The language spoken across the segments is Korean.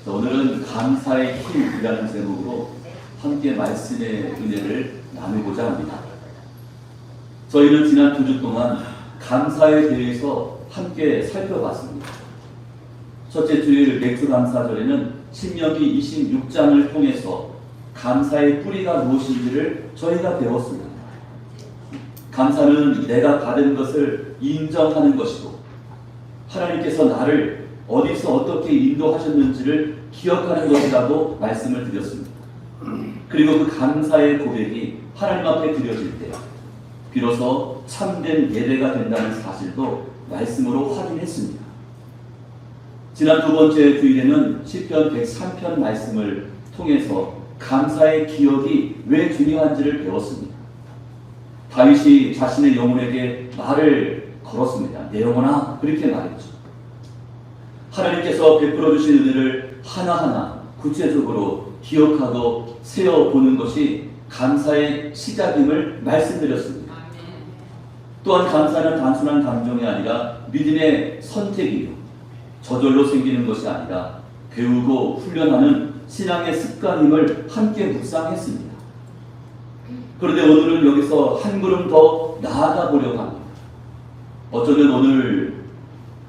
오늘은 감사의 힘이라는 제목으로 함께 말씀의 은혜를 나누고자 합니다. 저희는 지난 2주 동안 감사에 대해서 함께 살펴봤습니다. 첫째 주일 맥주감사절에는 신명기 26장을 통해서 감사의 뿌리가 무엇인지를 저희가 배웠습니다. 감사는 내가 받은 것을 인정하는 것이고 하나님께서 나를 어디서 어떻게 인도하셨는지를 기억하는 것이라고 말씀을 드렸습니다. 그리고 그 감사의 고백이 하나님 앞에 드려질 때 비로소 참된 예배가 된다는 사실도 말씀으로 확인했습니다. 지난 2번째 주일에는 시편 103편 말씀을 통해서 감사의 기억이 왜 중요한지를 배웠습니다. 다윗이 자신의 영혼에게 말을 걸었습니다. 내 영혼아, 그렇게 말했죠. 하나님께서 베풀어 주신 은혜를 하나하나 구체적으로 기억하고 세어보는 것이 감사의 시작임을 말씀드렸습니다. 또한 감사는 단순한 감정이 아니라 믿음의 선택이요, 저절로 생기는 것이 아니라 배우고 훈련하는 신앙의 습관임을 함께 묵상했습니다. 그런데 오늘은 여기서 한 걸음 더 나아가 보려고 합니다. 어쩌면 오늘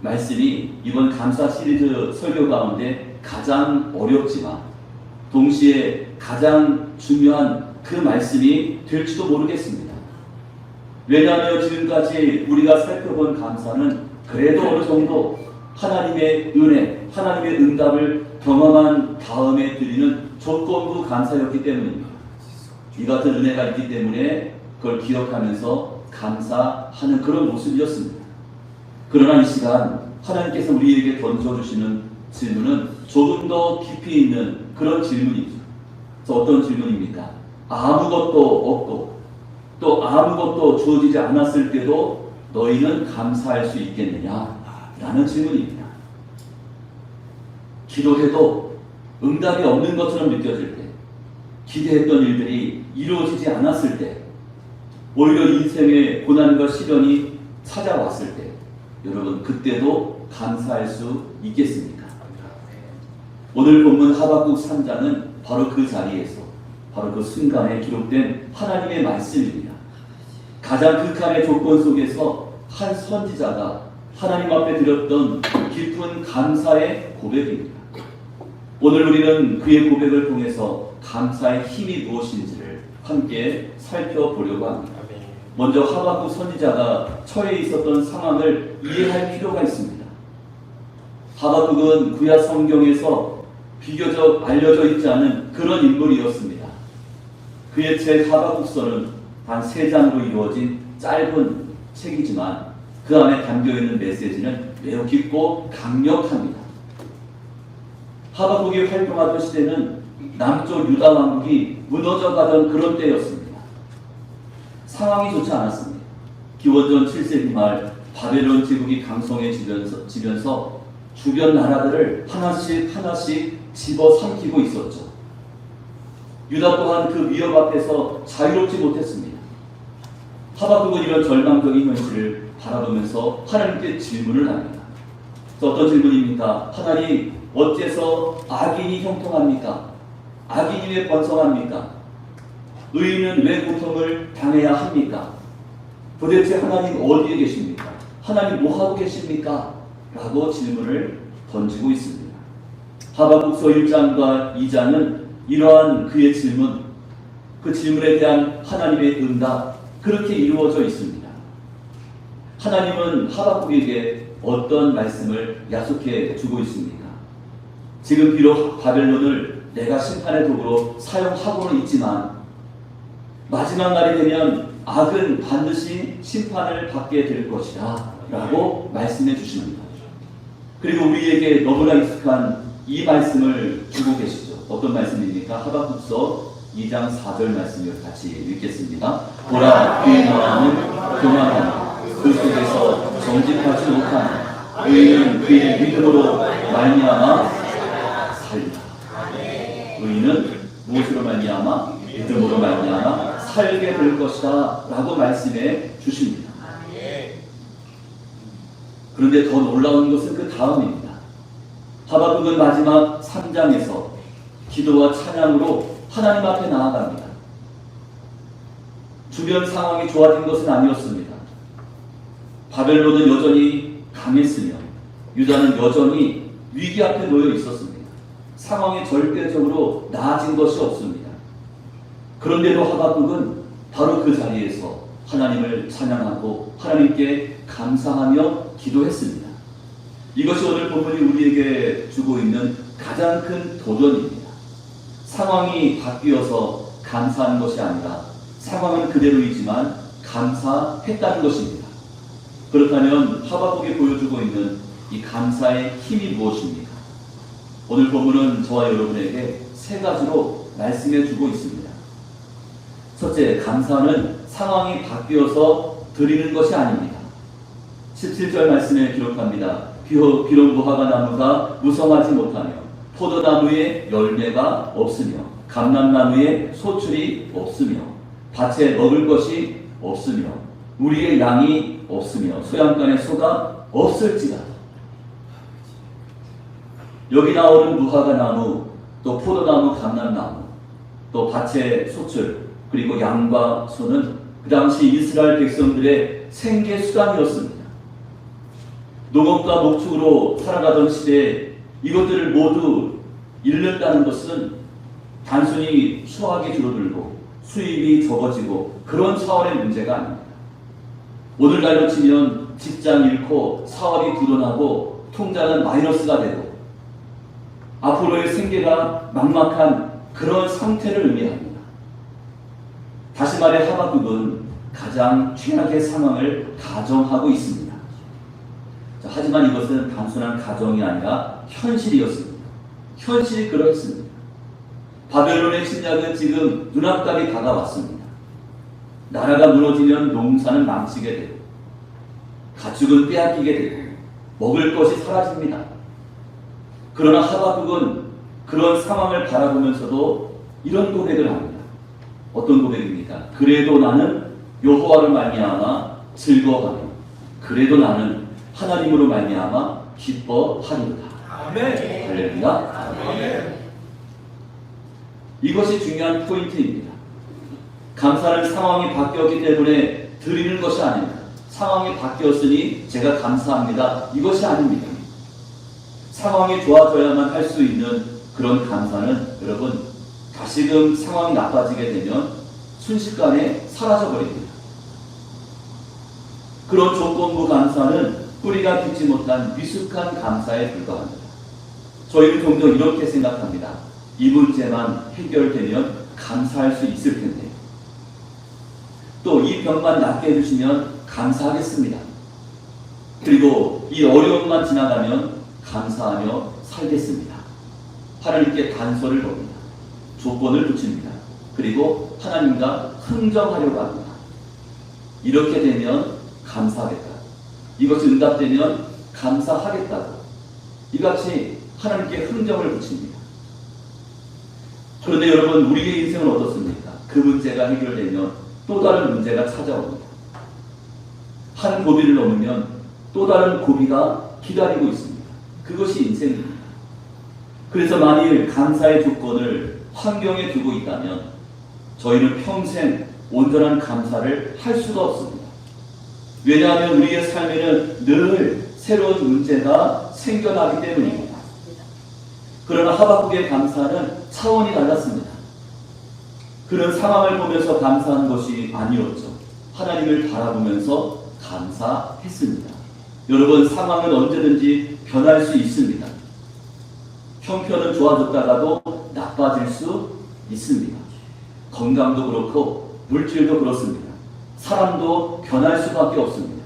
말씀이 이번 감사 시리즈 설교 가운데 가장 어렵지만 동시에 가장 중요한 그 말씀이 될지도 모르겠습니다. 왜냐하면 지금까지 우리가 살펴본 감사는 그래도 어느 정도 하나님의 은혜, 하나님의 응답을 경험한 다음에 드리는 조건부 감사였기 때문입니다. 이 같은 은혜가 있기 때문에 그걸 기억하면서 감사하는 그런 모습이었습니다. 그러나 이 시간 하나님께서 우리에게 던져주시는 질문은 조금 더 깊이 있는 그런 질문입니다. 어떤 질문입니까? 아무것도 없고 또 아무것도 주어지지 않았을 때도 너희는 감사할 수 있겠느냐? 라는 질문입니다. 기도해도 응답이 없는 것처럼 느껴질 때, 기대했던 일들이 이루어지지 않았을 때, 오히려 인생의 고난과 시련이 찾아왔을 때, 여러분 그때도 감사할 수 있겠습니까? 오늘 본문 하박국 3장은 바로 그 자리에서 바로 그 순간에 기록된 하나님의 말씀입니다. 가장 극한의 조건 속에서 한 선지자가 하나님 앞에 드렸던 깊은 감사의 고백입니다. 오늘 우리는 그의 고백을 통해서 감사의 힘이 무엇인지를 함께 살펴보려고 합니다. 먼저 하박국 선지자가 처해 있었던 상황을 이해할 필요가 있습니다. 하박국은 구약 성경에서 비교적 알려져 있지 않은 그런 인물이었습니다. 그의 책 하박국서는 단 3장으로 이루어진 짧은 책이지만 그 안에 담겨있는 메시지는 매우 깊고 강력합니다. 하박국이 활동하던 시대는 남쪽 유다 왕국이 무너져가던 그런 때였습니다. 상황이 좋지 않았습니다. 기원전 7세기 말 바벨론 제국이 강성해지면서 주변 나라들을 하나씩 집어삼키고 있었죠. 유다 또한 그 위협 앞에서 자유롭지 못했습니다. 하박국은 이런 절망적인 현실을 바라보면서 하나님께 질문을 합니다. 어떤 질문입니까? 하나님, 어째서 악인이 형통합니까? 악인이 왜 번성합니까? 의인은 왜 고통을 당해야 합니까? 도대체 하나님 어디에 계십니까? 하나님 뭐하고 계십니까? 라고 질문을 던지고 있습니다. 하박국서 1장과 2장은 이러한 그의 질문, 그 질문에 대한 하나님의 응답, 그렇게 이루어져 있습니다. 하나님은 하박국에게 어떤 말씀을 약속해 주고 있습니까? 지금 비록 바벨론을 내가 심판의 도구로 사용하고는 있지만 마지막 날이 되면 악은 반드시 심판을 받게 될 것이다 라고 말씀해 주십니다. 그리고 우리에게 너무나 익숙한 이 말씀을 주고 계시죠. 어떤 말씀입니까? 하박국서 2장 4절 말씀을 같이 읽겠습니다. 보라, 그의 나라는 교만하니 그 속에서 정직하지 못하니 의인은 그의 믿음으로 말미암아 살리라. 의인은 무엇으로 말미암아? 믿음으로 말미암아 살게 될 것이다 라고 말씀해 주십니다. 그런데 더 놀라운 것은 그 다음입니다. 하박국은 마지막 3장에서 기도와 찬양으로 하나님 앞에 나아갑니다. 주변 상황이 좋아진 것은 아니었습니다. 바벨론은 여전히 강했으며 유다는 여전히 위기 앞에 놓여 있었습니다. 상황이 절대적으로 나아진 것이 없습니다. 그런데도 하박국은 바로 그 자리에서 하나님을 찬양하고 하나님께 감사하며 기도했습니다. 이것이 오늘 본문이 우리에게 주고 있는 가장 큰 도전입니다. 상황이 바뀌어서 감사한 것이 아니라 상황은 그대로이지만 감사했다는 것입니다. 그렇다면 하박국이 보여주고 있는 이 감사의 힘이 무엇입니까? 오늘 본문은 저와 여러분에게 세 가지로 말씀해 주고 있습니다. 첫째, 감사는 상황이 바뀌어서 드리는 것이 아닙니다. 17절 말씀에 기록합니다. 비록 무화과 나무가 무성하지 못하며 포도나무에 열매가 없으며 감람나무에 소출이 없으며 밭에 먹을 것이 없으며 우리의 양이 없으며 소양간에 소가 없을지라도. 여기 나오는 무화과 나무, 또 포도나무, 감람나무, 또 밭의 소출, 그리고 양과 소는 그 당시 이스라엘 백성들의 생계 수단이었습니다. 농업과 목축으로 살아가던 시대에 이것들을 모두 잃는다는 것은 단순히 수확이 줄어들고 수입이 적어지고 그런 차원의 문제가 아닙니다. 오늘날로 치면 직장 잃고 사업이 불어나고 통장은 마이너스가 되고 앞으로의 생계가 막막한 그런 상태를 의미합니다. 다시 말해 하박국은 가장 최악의 상황을 가정하고 있습니다. 하지만 이것은 단순한 가정이 아니라 현실이었습니다. 현실이 그렇습니다. 바벨론의 침략은 지금 눈앞까지 다가왔습니다. 나라가 무너지면 농사는 망치게 되고 가축은 빼앗기게 되고 먹을 것이 사라집니다. 그러나 하박국은 그런 상황을 바라보면서도 이런 고백을 합니다. 어떤 고백입니까? 그래도 나는 여호와를 말미암아 즐거워하며 그래도 나는 하나님으로 말미암아 기뻐하리로다. 아멘. 할렐루야. 아멘. 이것이 중요한 포인트입니다. 감사는 상황이 바뀌었기 때문에 드리는 것이 아닙니다. 상황이 바뀌었으니 제가 감사합니다. 이것이 아닙니다. 상황이 좋아져야만 할 수 있는 그런 감사는 여러분 다시금 상황이 나빠지게 되면 순식간에 사라져버립니다. 그런 조건부 감사는 뿌리가 깊지 못한 미숙한 감사에 불과합니다. 저희는 종종 이렇게 생각합니다. 이 문제만 해결되면 감사할 수 있을 텐데 또 이 병만 낫게 해주시면 감사하겠습니다. 그리고 이 어려움만 지나가면 감사하며 살겠습니다. 하나님께 단서를 겁니다. 조건을 붙입니다. 그리고 하나님과 흥정하려고 합니다. 이렇게 되면 감사하겠다. 이것이 응답되면 감사하겠다고 이같이 하나님께 흥정을 붙입니다. 그런데 여러분 우리의 인생은 어떻습니까? 그 문제가 해결되면 또 다른 문제가 찾아옵니다. 한 고비를 넘으면 또 다른 고비가 기다리고 있습니다. 그것이 인생입니다. 그래서 만일 감사의 조건을 환경에 두고 있다면 저희는 평생 온전한 감사를 할 수가 없습니다. 왜냐하면 우리의 삶에는 늘 새로운 문제가 생겨나기 때문입니다. 그러나 하박국의 감사는 차원이 달랐습니다. 그런 상황을 보면서 감사한 것이 아니었죠. 하나님을 바라보면서 감사했습니다. 여러분 상황은 언제든지 변할 수 있습니다. 형편은 좋아졌다가도 나빠질 수 있습니다. 건강도 그렇고 물질도 그렇습니다. 사람도 변할 수밖에 없습니다.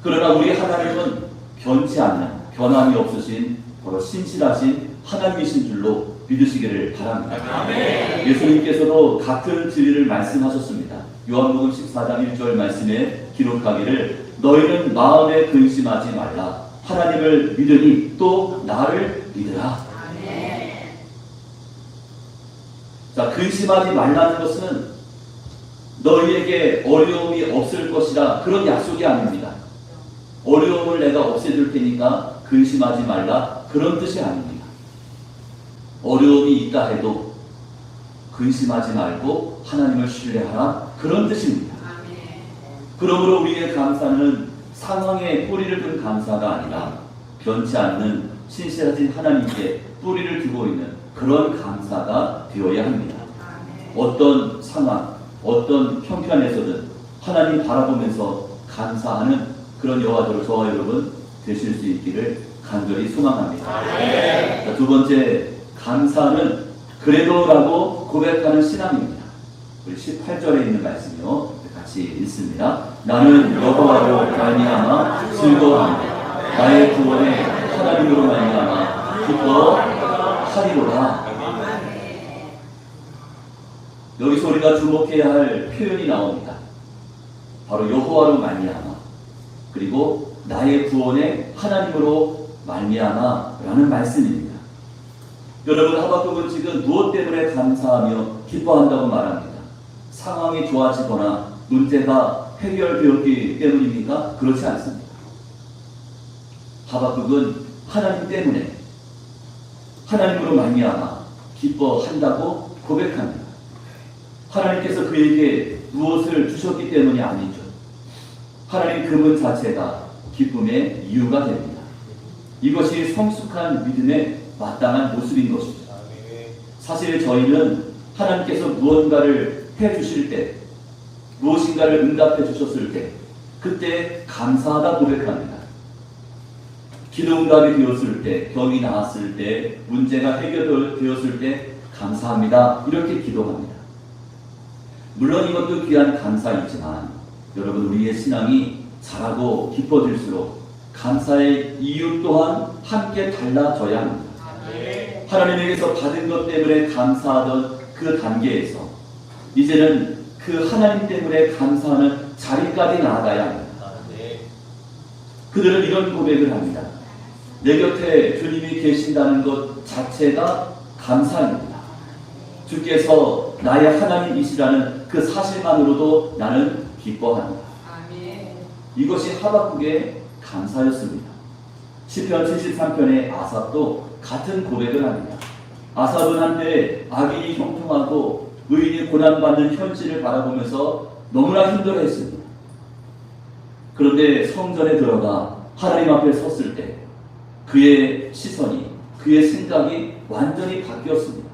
그러나 우리 하나님은 변치 않는 변함이 없으신 바로 신실하신 하나님이신 줄로 믿으시기를 바랍니다. 아멘. 예수님께서도 같은 진리를 말씀하셨습니다. 요한복음 14장 1절 말씀에 기록하기를 너희는 마음에 근심하지 말라. 하나님을 믿으니 또 나를 믿으라. 자, 근심하지 말라는 것은 너희에게 어려움이 없을 것이라 그런 약속이 아닙니다. 어려움을 내가 없애줄 테니까 근심하지 말라 그런 뜻이 아닙니다. 어려움이 있다 해도 근심하지 말고 하나님을 신뢰하라 그런 뜻입니다. 그러므로 우리의 감사는 상황에 뿌리를 둔 감사가 아니라 변치 않는 신실하신 하나님께 뿌리를 두고 있는 그런 감사가 되어야 합니다. 어떤 상황, 어떤 형편에서든 하나님 바라보면서 감사하는 그런 여호와대로 저와 여러분 되실 수 있기를 간절히 소망합니다. 자, 두 번째, 감사는 그래도라고 고백하는 신앙입니다. 우리 18절에 있는 말씀이요. 같이 읽습니다. 나는 여호와로 말미암아 즐거워합니다. 나의 구원에 하나님으로 말미암아 기뻐하리로다. 여기서 우리가 주목해야 할 표현이 나옵니다. 바로 여호와로 말미암아 그리고 나의 구원에 하나님으로 말미암아라는 말씀입니다. 여러분, 하박국은 지금 무엇 때문에 감사하며 기뻐한다고 말합니다. 상황이 좋아지거나 문제가 해결되었기 때문입니까? 그렇지 않습니다. 하박국은 하나님 때문에 하나님으로 말미암아 기뻐한다고 고백합니다. 하나님께서 그에게 무엇을 주셨기 때문이 아니죠. 하나님 그분 자체가 기쁨의 이유가 됩니다. 이것이 성숙한 믿음의 마땅한 모습인 것이죠. 사실 저희는 하나님께서 무언가를 해주실 때, 무엇인가를 응답해 주셨을 때 그때 감사하다 고백합니다. 기도 응답이 되었을 때, 병이 나았을 때, 문제가 해결되었을 때 감사합니다. 이렇게 기도합니다. 물론 이것도 귀한 감사이지만 여러분, 우리의 신앙이 자라고 깊어질수록 감사의 이유 또한 함께 달라져야 합니다. 하나님에게서 받은 것 때문에 감사하던 그 단계에서 이제는 그 하나님 때문에 감사하는 자리까지 나아가야 합니다. 그들은 이런 고백을 합니다. 내 곁에 주님이 계신다는 것 자체가 감사입니다. 주께서 나의 하나님이시라는 그 사실만으로도 나는 기뻐합니다. 이것이 하박국의 감사였습니다. 시편 73편의 아삽도 같은 고백을 합니다. 아삽은 한때 악인이 형통하고 의인이 고난받는 현실을 바라보면서 너무나 힘들어했습니다. 그런데 성전에 들어가 하나님 앞에 섰을 때 그의 시선이, 그의 생각이 완전히 바뀌었습니다.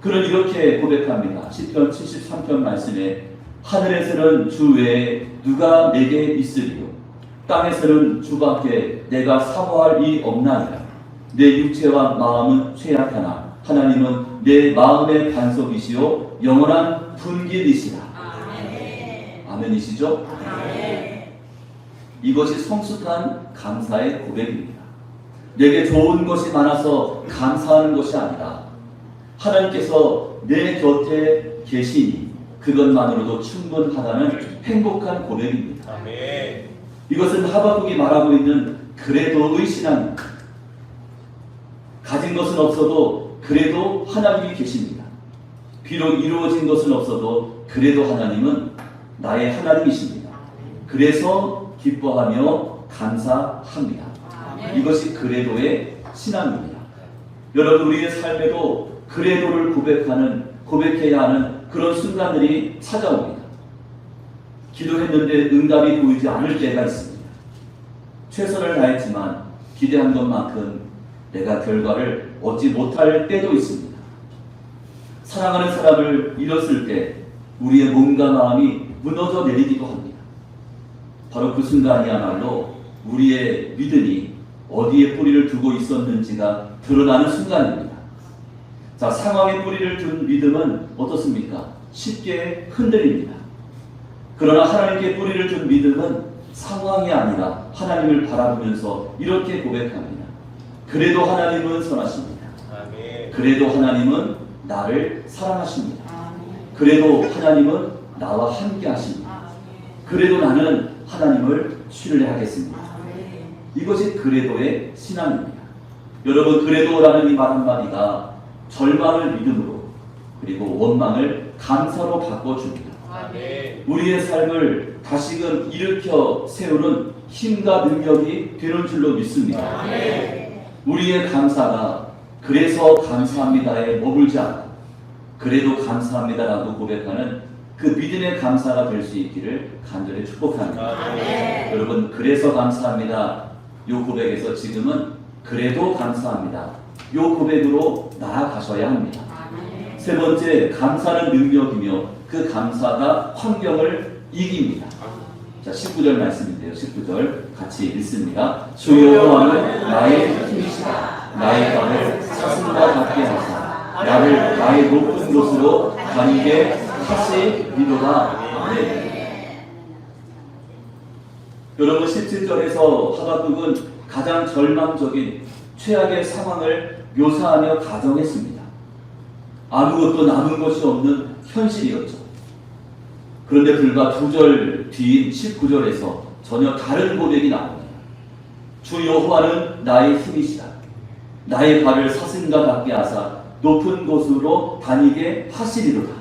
그는 이렇게 고백합니다. 시편 73편 말씀에 하늘에서는 주 외에 누가 내게 있으리요 땅에서는 주밖에 내가 사모할 이 없나이다. 내 육체와 마음은 쇠약하나 하나님은 내 마음의 반석이시요 영원한 분길이시라. 아멘이시죠? 이것이 성숙한 감사의 고백입니다. 내게 좋은 것이 많아서 감사하는 것이 아니라 하나님께서 내 곁에 계시니 그것만으로도 충분하다는 행복한 고백입니다. 이것은 하박국이 말하고 있는 그래도의 신앙입니다. 가진 것은 없어도 그래도 하나님이 계십니다. 비록 이루어진 것은 없어도 그래도 하나님은 나의 하나님이십니다. 그래서 기뻐하며 감사합니다. 이것이 그래도의 신앙입니다. 여러분, 우리의 삶에도 그래도를 고백해야 하는 그런 순간들이 찾아옵니다. 기도했는데 응답이 보이지 않을 때가 있습니다. 최선을 다했지만 기대한 것만큼 내가 결과를 얻지 못할 때도 있습니다. 사랑하는 사람을 잃었을 때 우리의 몸과 마음이 무너져 내리기도 합니다. 바로 그 순간이야말로 우리의 믿음이 어디에 뿌리를 두고 있었는지가 드러나는 순간입니다. 자, 상황에 뿌리를 둔 믿음은 어떻습니까? 쉽게 흔들립니다. 그러나 하나님께 뿌리를 둔 믿음은 상황이 아니라 하나님을 바라보면서 이렇게 고백합니다. 그래도 하나님은 선하십니다. 그래도 하나님은 나를 사랑하십니다. 그래도 하나님은 나와 함께 하십니다. 그래도 나는 하나님을 신뢰하겠습니다. 이것이 그레도의 신앙입니다. 여러분, 그레도라는 이 말 한마디가 절망을 믿음으로 그리고 원망을 감사로 바꿔줍니다. 우리의 삶을 다시금 일으켜 세우는 힘과 능력이 되는 줄로 믿습니다. 우리의 감사가 그래서 감사합니다에 머물지 않고 그래도 감사합니다라고 고백하는 그 믿음의 감사가 될 수 있기를 간절히 축복합니다. 여러분, 그래서 감사합니다 요 고백에서 지금은 그래도 감사합니다 요 고백으로 나아가셔야 합니다. 세 번째, 감사는 능력이며 그 감사가 환경을 이깁니다. 자, 19절 말씀인데요. 19절 같이 읽습니다. 주 여호와는 나의 힘이시다. 나의 발을 사슴과 같게 하사 나를 나의 높은 곳으로 다니게 하시리로다. 네. 여러분, 17절에서 하박국은 가장 절망적인 최악의 상황을 묘사하며 가정했습니다. 아무것도 남은 것이 없는 현실이었죠. 그런데 불과 2절 뒤인 19절에서 전혀 다른 고백이 나옵니다. 주 여호와는 나의 힘이시다. 나의 발을 사슴과 같게 하사 높은 곳으로 다니게 하시리로다.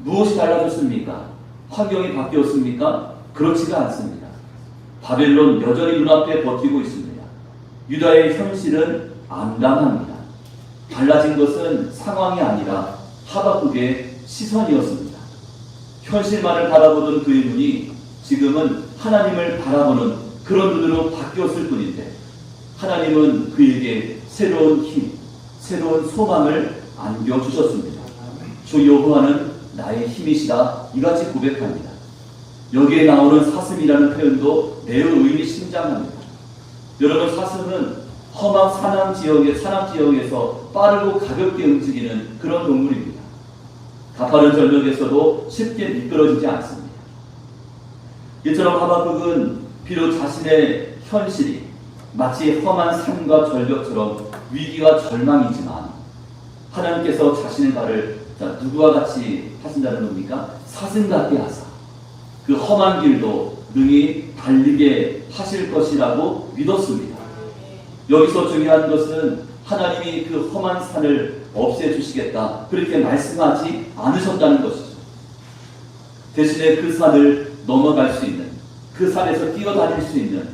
무엇이 달라졌습니까? 환경이 바뀌었습니까? 그렇지가 않습니다. 바벨론 여전히 눈앞에 버티고 있습니다. 유다의 현실은 암담합니다. 달라진 것은 상황이 아니라 하박국의 시선이었습니다. 현실만을 바라보던 그의 눈이 지금은 하나님을 바라보는 그런 눈으로 바뀌었을 뿐인데, 하나님은 그에게 새로운 힘, 새로운 소망을 안겨주셨습니다. 주 여호와는 나의 힘이시다, 이같이 고백합니다. 여기에 나오는 사슴이라는 표현도 매우 의미심장합니다. 여러분, 사슴은 험한 산악 지역에서 빠르고 가볍게 움직이는 그런 동물입니다. 가파른 절벽에서도 쉽게 미끄러지지 않습니다. 이처럼 하박국은 비록 자신의 현실이 마치 험한 산과 절벽처럼 위기와 절망이지만, 하나님께서 자신의 발을 누구와 같이 하신다는 겁니까? 사슴 같게 하사 그 험한 길도 능히 달리게 하실 것이라고 믿었습니다. 여기서 중요한 것은 하나님이 그 험한 산을 없애주시겠다, 그렇게 말씀하지 않으셨다는 것이죠. 대신에 그 산을 넘어갈 수 있는, 그 산에서 뛰어다닐 수 있는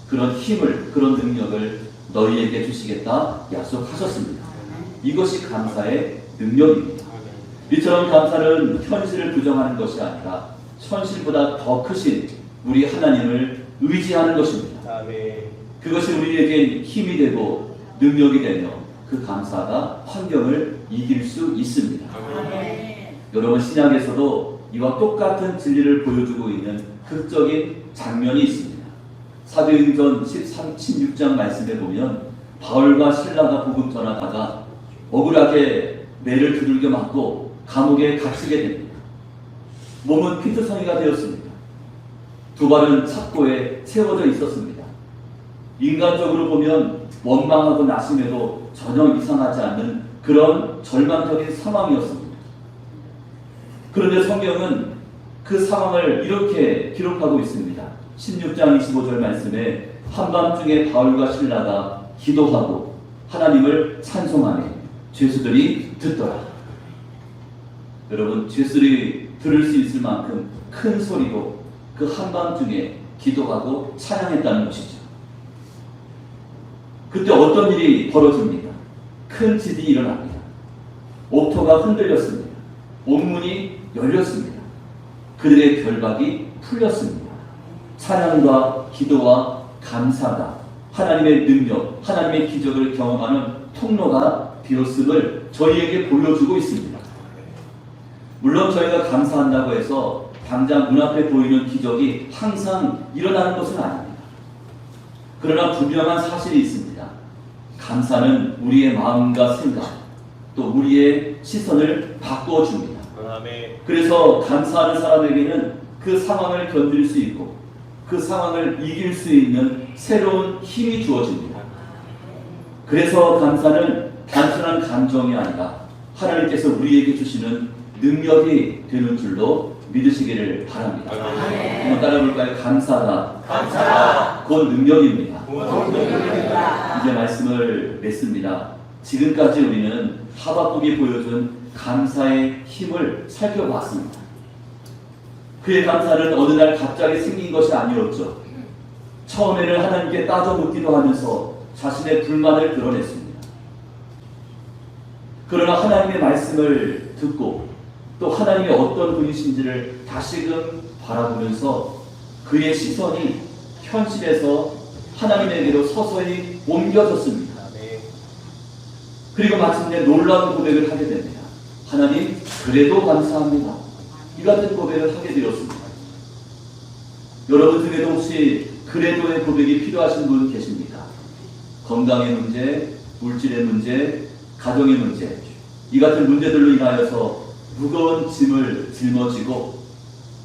그런 힘을, 그런 능력을 너희에게 주시겠다 약속하셨습니다. 이것이 감사의 능력입니다. 이처럼 감사는 현실을 부정하는 것이 아니라 현실보다 더 크신 우리 하나님을 의지하는 것입니다. 그것이 우리에게 힘이 되고 능력이 되며 그 감사가 환경을 이길 수 있습니다. 여러분, 신약에서도 이와 똑같은 진리를 보여주고 있는 극적인 장면이 있습니다. 사도행전 16장 말씀에 보면 바울과 실라가 복음 전하다가 억울하게 매를 두들겨 맞고 감옥에 갇히게 됩니다. 몸은 피투성이가 되었습니다. 두 발은 착고에 세워져 있었습니다. 인간적으로 보면 원망하고 나심해도 전혀 이상하지 않는 그런 절망적인 상황이었습니다. 그런데 성경은 그 상황을 이렇게 기록하고 있습니다. 16장 25절 말씀에 한밤중에 바울과 실라가 기도하고 하나님을 찬송하며 죄수들이 듣더라. 여러분, 죄수들이 들을 수 있을 만큼 큰 소리로 그 한밤중에 기도하고 찬양했다는 것이죠. 그때 어떤 일이 벌어집니까? 큰 지진이 일어납니다. 옥토가 흔들렸습니다. 옥문이 열렸습니다. 그들의 결박이 풀렸습니다. 찬양과 기도와 감사가 하나님의 능력, 하나님의 기적을 경험하는 통로가 되었음을 저희에게 보여주고 있습니다. 물론 저희가 감사한다고 해서 당장 눈앞에 보이는 기적이 항상 일어나는 것은 아닙니다. 그러나 분명한 사실이 있습니다. 감사는 우리의 마음과 생각, 또 우리의 시선을 바꿔줍니다. 그래서 감사하는 사람에게는 그 상황을 견딜 수 있고 그 상황을 이길 수 있는 새로운 힘이 주어집니다. 그래서 감사는 단순한 감정이 아니라 하나님께서 우리에게 주시는 능력이 되는 줄로 믿으시기를 바랍니다. 한번 따라해볼까요? 감사다. 곧 능력입니다. 능력입니다. 이제 말씀을 맺습니다. 지금까지 우리는 하박국이 보여준 감사의 힘을 살펴봤습니다. 그의 감사는 어느 날 갑자기 생긴 것이 아니었죠. 처음에는 하나님께 따져 묻기도 하면서 자신의 불만을 드러냈습니다. 그러나 하나님의 말씀을 듣고 또 하나님이 어떤 분이신지를 다시금 바라보면서 그의 시선이 현실에서 하나님에게로 서서히 옮겨졌습니다. 그리고 마침내 놀라운 고백을 하게 됩니다. 하나님, 그래도 감사합니다. 이 같은 고백을 하게 되었습니다. 여러분 중에도 혹시 그래도의 고백이 필요하신 분 계십니까? 건강의 문제, 물질의 문제, 가정의 문제, 이 같은 문제들로 인하여서 무거운 짐을 짊어지고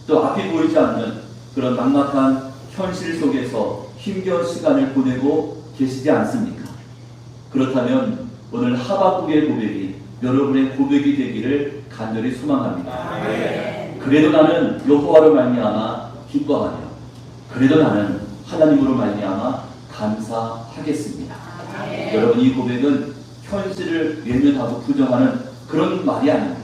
또 앞이 보이지 않는 그런 막막한 현실 속에서 힘겨운 시간을 보내고 계시지 않습니까? 그렇다면 오늘 하박국의 고백이 여러분의 고백이 되기를 간절히 소망합니다. 그래도 나는 여호와로 말미암아 기뻐하며 그래도 나는 하나님으로 말미암아 감사하겠습니다. 여러분, 이 고백은 현실을 외면하고 부정하는 그런 말이 아닙니다.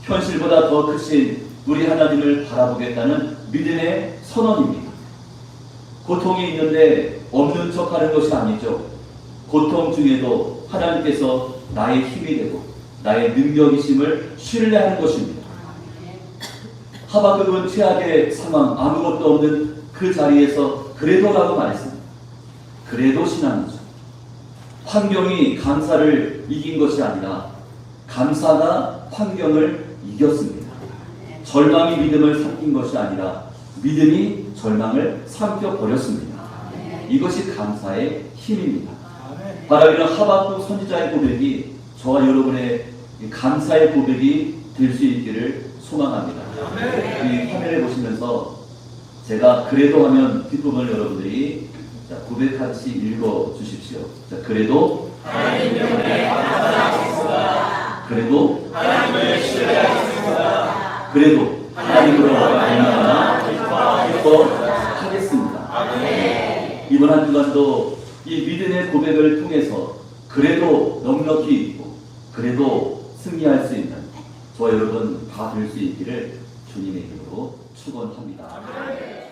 현실보다 더 크신 우리 하나님을 바라보겠다는 믿음의 선언입니다. 고통이 있는데 없는 척하는 것이 아니죠. 고통 중에도 하나님께서 나의 힘이 되고 나의 능력이심을 신뢰하는 것입니다. 하박국은 최악의 상황, 아무것도 없는 그 자리에서 그래도라고 말했습니다. 그래도 신앙이죠. 환경이 감사를 이긴 것이 아니라 감사가 환경을 이겼습니다. 절망이 믿음을 삼킨 것이 아니라 믿음이 절망을 삼켜버렸습니다. 이것이 감사의 힘입니다. 바로 이런 하박국 선지자의 고백이 저와 여러분의 감사의 고백이 될 수 있기를 소망합니다. 이 화면을 보시면서 제가 그래도 하면 뒷부분을 여러분들이 고백같이 읽어 주십시오. 자, 그래도 하나님 때문에 감사하겠습니다. 그래도 하나님을 신뢰하겠습니다. 그래도 하나님으로 말미암아 기뻐하겠습니다. 이번 한 주간도 이 믿음의 고백을 통해서 그래도 넉넉히 있고 그래도 승리할 수 있는 저와 여러분 다 될 수 있기를 주님의 이름으로 축원합니다.